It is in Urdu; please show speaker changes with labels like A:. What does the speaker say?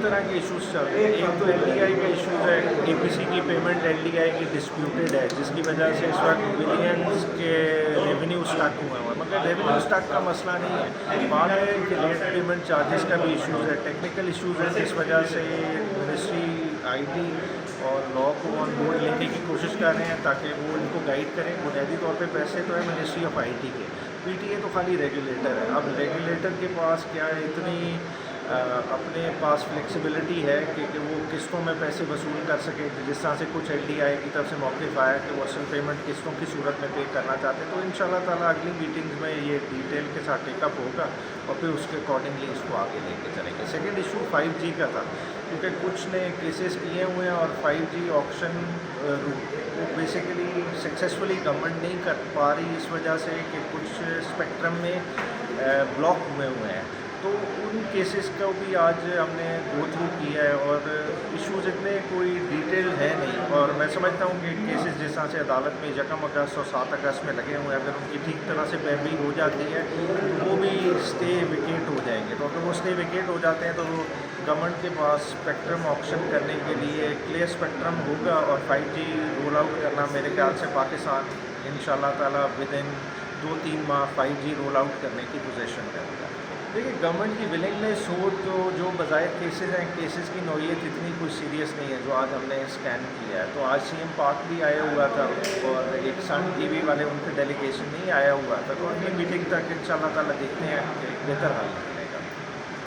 A: طرح کے ایشوز چل رہے ہیں. ایک تو LDI کا ایشوز ہے, APC کی پیمنٹ LDI کی ڈسپیوٹیڈ ہے, جس کی وجہ سے اس وقت بلینس کے ریونیو اسٹک ہوئے ہیں. مگر ریونیو اسٹک کا مسئلہ نہیں ہے, بات ہے کہ لیٹ پیمنٹ چارجز کا بھی ایشوز ہے, ٹیکنیکل ایشوز ہے, جس وجہ سے منسٹری IT اور لا کو آن بورڈ لینے کی کوشش کر رہے ہیں تاکہ وہ ان کو گائیڈ کریں. بنیادی طور پہ پیسے تو ہے منسٹری آف IT کے, PTA تو خالی ریگولیٹر ہے. اب ریگولیٹر کے پاس کیا ہے اتنی اپنے پاس فلیکسیبلٹی ہے کہ وہ قسطوں میں پیسے وصول کر سکے, جس طرح سے کچھ LDI کی طرف سے موقف آیا کہ وہ اصل پیمنٹ قسطوں کی صورت میں پے کرنا چاہتے ہیں. تو ان شاء اللہ تعالیٰ اگلی میٹنگز میں یہ ڈیٹیل کے ساتھ ٹیک اپ ہوگا اور پھر اس کے اکارڈنگلی اس کو آگے لے کے چلیں گے. سیکنڈ ایشو 5G کا تھا, کیونکہ کچھ نے کیسز کیے ہوئے ہیں اور 5G آکشن وہ بیسیکلی سکسیزفلی گورنمنٹ نہیں کر پا رہی اس وجہ سے کہ کچھ اسپیکٹرم میں بلاک ہوئے ہیں. تو ان کیسز کو بھی آج ہم نے گو تھرو کیا ہے اور ایشوز اتنے کوئی ڈیٹیل ہے نہیں, اور میں سمجھتا ہوں کہ کیسز جس طرح سے عدالت میں 1 اگست اور 7 اگست میں لگے ہوئے ہیں, اگر ان کی ٹھیک طرح سے پیروی ہو جاتی ہے تو وہ بھی اسٹے ویکیٹ ہو جائیں گے. تو اگر وہ اسٹے ویکیٹ ہو جاتے ہیں تو گورنمنٹ کے پاس اسپیکٹرم آپشن کرنے کے لیے کلیئر اسپیکٹرم ہوگا, اور 5G رول آؤٹ کرنا میرے خیال سے پاکستان ان شاء اللہ تعالیٰ ود ان 2-3 ماہ 5G رول آؤٹ کرنے کی پوزیشن کرے گا. دیکھیے گورنمنٹ کی ولنگنیس ہو تو جو بظاہر کیسز ہیں, کیسز کی نوعیت اتنی کوئی سیریس نہیں ہے جو آج ہم نے اسکین کیا ہے. تو آج CM پاک بھی آیا ہوا تھا اور ایک سن TV والے ان کے ڈیلیگیشن نہیں آیا ہوا تھا, تو اگلی میٹنگ تک ان شاء اللہ تعالیٰ دیکھتے ہیں کہ بہتر حل ہے.